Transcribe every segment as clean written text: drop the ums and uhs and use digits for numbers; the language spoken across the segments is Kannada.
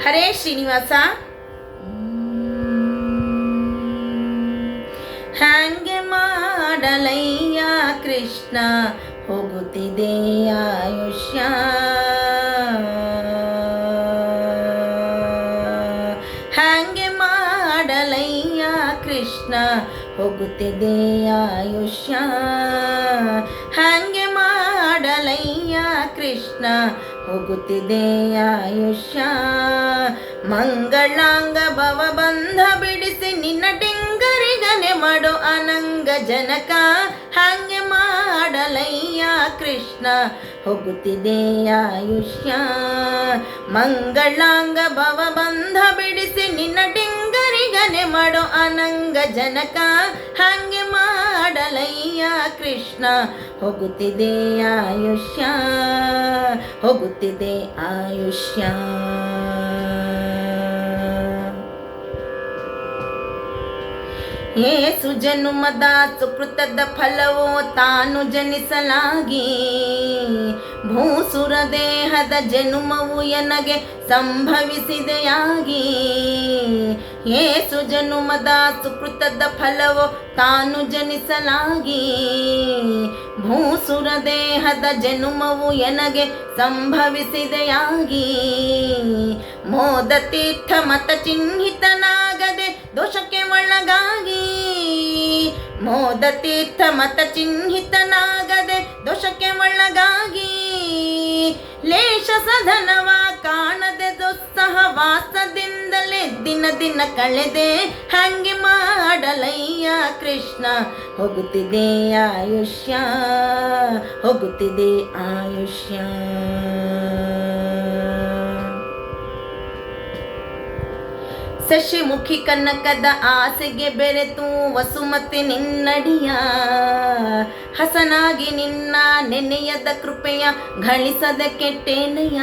ಹರೇ ಶ್ರೀನಿವಾಸ. ಹ್ಯಾಂಗೆ ಮಾಡಲಯ್ಯ ಕೃಷ್ಣ, ಹೋಗುತ್ತಿದೆ ಆಯುಷ್ಯ. ಹ್ಯಾಂಗೆ ಮಾಡಲಯ್ಯ ಕೃಷ್ಣ, ಹೋಗುತ್ತಿದೆ ಆಯುಷ್ಯ. ಹ್ಯಾಂಗೆ ಮಾಡಲಯ್ಯ ಕೃಷ್ಣ, ಹೋಗುತ್ತಿದೆ ಆಯುಷ್ಯ. ಮಂಗಳಾಂಗ ಭವಬಂಧ ಬಿಡಿಸಿ ನಿನ್ನ ಟಿಂಗರಿಗನೆ ಮಾಡೋ ಅನಂಗ ಜನಕ. ಹಂಗೆ ಮಾಡಲಯ್ಯ ಕೃಷ್ಣ, ಹೋಗುತ್ತಿದೆ ಆಯುಷ್ಯ. ಮಂಗಳಾಂಗ ಭವಬಂಧ ಬಿಡಿಸಿ ನಿನ್ನ ಟಿಂಗರಿಗನೆ ಮಾಡೋ ಅನಂಗ ಜನಕ. ಹಂಗೆ ಮಾಡಲಯ್ಯ ಕೃಷ್ಣ, ಹೋಗುತ್ತಿದೆ ಆಯುಷ್ಯ, ಹೋಗುತ್ತಿದೆ ಆಯುಷ್ಯ. ಏಸು ಜನುಮದ ಸುಕೃತದ ಫಲವೋ ತಾನು ಜನಿಸಲಾಗಿ, ಭೂಸುರ ದೇಹದ ಜನುಮವು ಎನಗೆ ಸಂಭವಿಸಿದೆಯಾಗಿ. ಏಸು ಜನುಮದ ಸುಕೃತದ ಫಲವೋ ತಾನು ಜನಿಸಲಾಗಿ, ಭೂಸುರ ದೇಹದ ಜನುಮವು ಎನಗೆ ಸಂಭವಿಸಿದೆಯಾಗಿ. ಮೋದ ತೀರ್ಥ ಮತ ಚಿಹ್ನಿತನಾಗದೆ ದೋಷಕ್ಕೆ ಒಳಗಾಗಿ, ಮೋದ ತೀರ್ಥ ಮತ ಚಿಹ್ನಿತನಾಗದೆ ದೋಷಕ್ಕೆ ಒಳಗಾಗಿ. ಲೇಷ ಸಧನವ ಕಾಣದೆ ದುಸ್ಸಹವಾಸದಿಂದಲೇ ದಿನ ದಿನ ಕಳೆದೆ. ಹಂಗೆ ಮಾಡಲಯ್ಯ ಕೃಷ್ಣ, ಹೋಗುತ್ತಿದೆ ಆಯುಷ್ಯ, ಹೋಗುತ್ತಿದೆ ಆಯುಷ್ಯ. ಶಶಿಮುಖಿ ಕನಕದ ಆಸೆಗೆ ಬೆರೆತು ವಸುಮತಿ ನಿನ್ನಡಿಯ, ಹಸನಾಗಿ ನಿನ್ನ ನೆನೆಯದ ಕೃಪೆಯ ಗಳಿಸದ ಕೆಟ್ಟೇನೆಯ.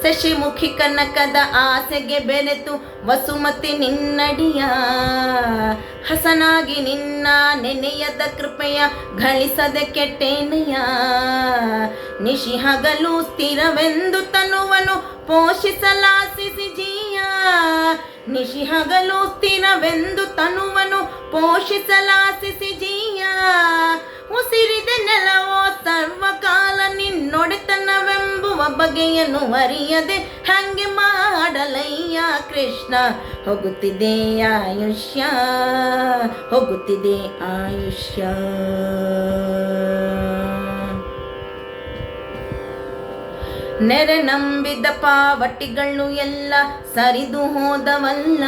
ಶಶಿಮುಖಿ ಕನಕದ ಆಸೆಗೆ ಬೆರೆತು ವಸುಮತಿ ನಿನ್ನಡಿಯ, ಹಸನಾಗಿ ನಿನ್ನ ನೆನೆಯದ ಕೃಪೆಯ ಗಳಿಸದ ಕೆಟ್ಟೇನೆಯ. ನಿಶಿ ಹಗಲು ಸ್ಥಿರವೆಂದು ತನುವನು ಪೋಷಿಸಲಾಸಿಸಿ ಜೀಯ, ನಿಶಿ ಹಗಲು ಸ್ಥಿರವೆಂದು ತನುವನು ಪೋಷಿಸಲಾಸಿಸಿ ಜೀಯ. ಉಸಿರಿದೆ ನೆಲವೋ ಸರ್ವಕಾಲ ನಿನ್ನೊಡೆತನವೆಂಬುವ ಬಗೆಯನ್ನು ಅರಿಯದೆ. ಹಂಗೆ ಮಾಡಲಯ್ಯ ಕೃಷ್ಣ, ಹೋಗುತ್ತಿದೆ ಆಯುಷ್ಯ, ಹೋಗುತ್ತಿದೆ ಆಯುಷ್ಯ. ನೆರೆ ನಂಬಿದ ಪಾವಟಿಗಳು ಎಲ್ಲ ಸರಿದು ಹೋದವಲ್ಲ,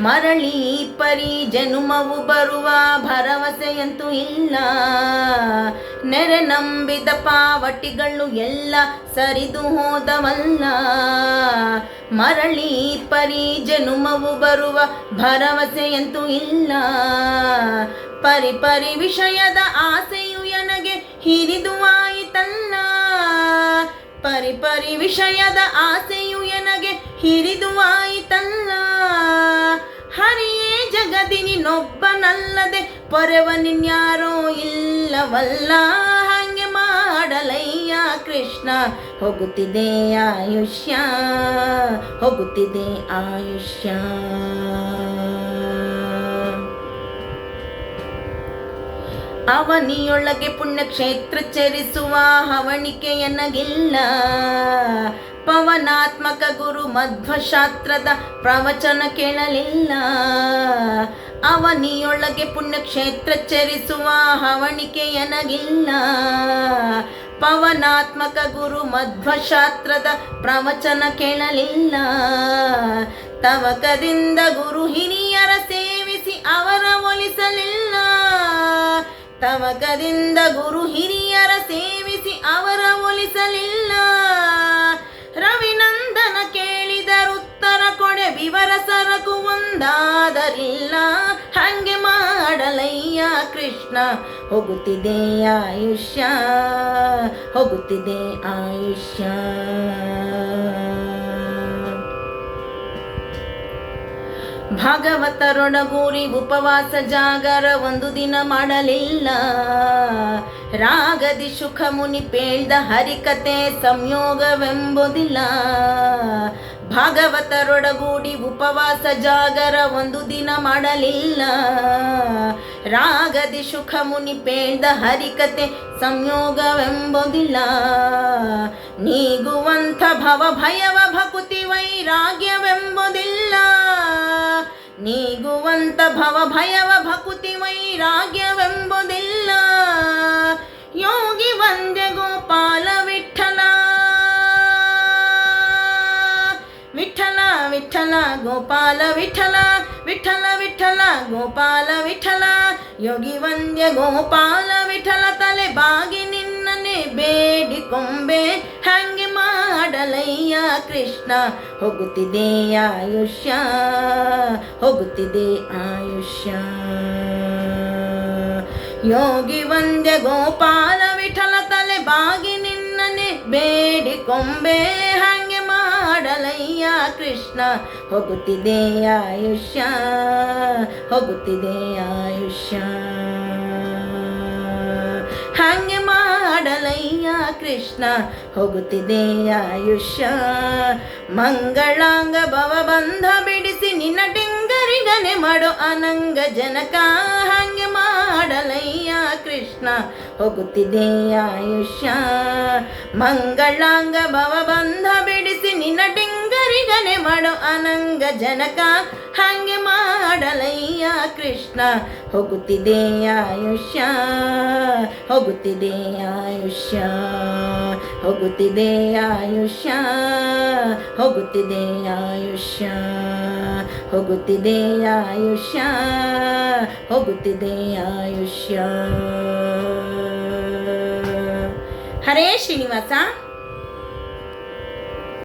ಮರಳಿ ಪರಿ ಜನುಮವು ಬರುವ ಭರವಸೆಯಂತೂ ಇಲ್ಲ. ನೆರೆ ನಂಬಿದ ಪಾವಟಿಗಳು ಎಲ್ಲ ಸರಿದು ಹೋದವಲ್ಲ, ಮರಳಿ ಪರಿ ಜನುಮವು ಬರುವ ಭರವಸೆಯಂತೂ ಇಲ್ಲ. ಪರಿ ಪರಿ ವಿಷಯದ ಆಸೆಯು ಎನಗೆ ಹಿರಿದು ಆಯಿತಲ್ಲ, ಪರಿ ಪರಿ ವಿಷಯದ ಆಸೆಯು ಎನಗೆ ಹಿರಿದು ಆಯಿತಲ್ಲ. ಹರಿಯೇ ಜಗದಿ ನೀನೊಬ್ಬನಲ್ಲದೆ ಪೊರೆವನಿನ್ಯಾರೋ ಇಲ್ಲವಲ್ಲ. ಹಂಗೆ ಮಾಡಲಯ್ಯ ಕೃಷ್ಣ, ಹೋಗುತ್ತಿದೆ ಆಯುಷ್ಯ, ಹೋಗುತ್ತಿದೆ ಆಯುಷ್ಯ. ಅವನಿಯೊಳಗೆ ಪುಣ್ಯಕ್ಷೇತ್ರ ಚರಿಸುವ ಹವಣಿಕೆ ಎನಗಿಲ್ಲ. ಪವನಾತ್ಮಕ ಗುರು ಮಧ್ವಶಾಸ್ತ್ರದ ಪ್ರವಚನ ಕೇಳಲಿಲ್ಲ. ಅವನಿಯೊಳಗೆ ಪುಣ್ಯಕ್ಷೇತ್ರ ಚರಿಸುವ ಹವಣಿಕೆ ಎನಗಿಲ್ಲ. ಪವನಾತ್ಮಕ ಗುರು ಮಧ್ವಶಾಸ್ತ್ರದ ಪ್ರವಚನ ಕೇಳಲಿಲ್ಲ. ತವಕದಿಂದ ಗುರು ಹಿರಿಯರ ಸೇವಿಸಿ ಅವರ ಒಲಿಸಲಿಲ್ಲ. ತವಕದಿಂದ ಗುರು ಹಿರಿಯರ ಸೇವಿಸಿ ಅವರ ಒಲಿಸಲಿಲ್ಲ. ರವಿನಂದನ ಕೇಳಿದರುತ್ತರ ಕೊಡೆ ವಿವರ ಸರಕು ಒಂದಾದರಿಲ್ಲ. ಹಂಗೆ ಮಾಡಲಯ್ಯ ಕೃಷ್ಣ, ಹೋಗುತ್ತಿದೆ ಆಯುಷ್ಯ, ಹೋಗುತ್ತಿದೆ ಆಯುಷ್ಯ. ಭಾಗವತರೊಡಗೂಡಿ ಉಪವಾಸ ಜಾಗರ ಒಂದು ದಿನ ಮಾಡಲಿಲ್ಲ. ರಾಗದಿ ಸುಖ ಮುನಿ ಪೇಳ್ದ ಹರಿಕತೆ ಸಂಯೋಗವೆಂಬುದಿಲ್ಲ. ಭಾಗವತರೊಡಗೂಡಿ ಉಪವಾಸ ಜಾಗರ ಒಂದು ದಿನ ಮಾಡಲಿಲ್ಲ. ರಾಗದಿ ಸುಖ ಮುನಿ ಪೇಳ್ದ ಹರಿಕತೆ ಸಂಯೋಗವೆಂಬುದಿಲ್ಲ. ನೀಗುವಂಥ ಭವ ಭಯವ ಭಕುತಿ ವೈರಾಗ್ಯವೆಂಬುದಿಲ್ಲ. ನೀಗುವಂಥ ಭವ ಭಯವ ಭಕುತಿ ವೈರಾಗ್ಯವೆಂಬುದಿಲ್ಲ. ಯೋಗಿ ವಂದ್ಯ ಗೋಪಾಲ ವಿಠಲ ವಿಠಲ ವಿಠಲ ಗೋಪಾಲ ವಿಠಲ ವಿಠಲ ವಿಠಲ ಗೋಪಾಲ ವಿಠಲ. ಯೋಗಿ ವಂದ್ಯ ಗೋಪಾಲ ವಿಠಲ ತಲೆ ಬಾಗಿ ನಿನ್ನನೆ ಬೇಡಿಕೊಂಬೆ ಹಂಗೆ ಮಾಡಲಯ್ಯ ಕೃಷ್ಣ. ಹೋಗುತ್ತಿದೆ ಆಯುಷ್ಯ ಹೋಗುತ್ತಿದೆ ಆಯುಷ್ಯ. ಯೋಗಿ ವಂದ್ಯ ಗೋಪಾಲ ವಿಠಲ ತಲೆ ಬಾಗಿ ನಿನ್ನನೆ ಬೇಡಿಕೊಂಬೆ ಹಂಗೆ ಮಾಡಲಯ್ಯ ಕೃಷ್ಣ. ಹೋಗುತ್ತಿದೆ ಆಯುಷ್ಯ ಹೋಗುತ್ತಿದೆ ಆಯುಷ್ಯ. ಹಂಗೆ ಮಾಡಲಯ್ಯ ಕೃಷ್ಣ ಹೋಗುತ್ತಿದೆ ಆಯುಷ್ಯ. ಮಂಗಳಾಂಗ ಭವ ಬಂಧ ಬಿಡಿಸಿ ನಿನ್ನ ಟಿಂಗರಿಗನೆ ಮಾಡೋ ಅನಂಗ ಜನಕ. ಹಂಗೆ ಮಾಡಲಯ್ಯ ಕೃಷ್ಣ ಹೋಗುತ್ತಿದೆ ಆಯುಷ್ಯ. ಮಂಗಳಾಂಗ ಭವ ಬಂಧ ಬಿಡಿಸಿ ನಿನ್ನ ಟಿಂಗರಿಗನೆ ಮಾಡೋ ಅನಂಗ ಜನಕ. ಹಂಗೆ ಮಾಡಲಯ್ಯ ಕೃಷ್ಣ ಹೋಗುತ್ತಿದೆ ಆಯುಷ್ಯ ಹೋಗುತ್ತಿದೆ ಆಯುಷ್ಯ ಹೋಗುತ್ತಿದೆ ಆಯುಷ್ಯ ಹೋಗುತ್ತಿದೆ ಆಯುಷ್ಯ ಹೋಗುತ್ತಿದೆ ಆಯುಷ್ಯ ಹೋಗುತ್ತಿದೆ ಆಯುಷ್ಯ. ಹರೇ ಶ್ರೀನಿವಾಸ.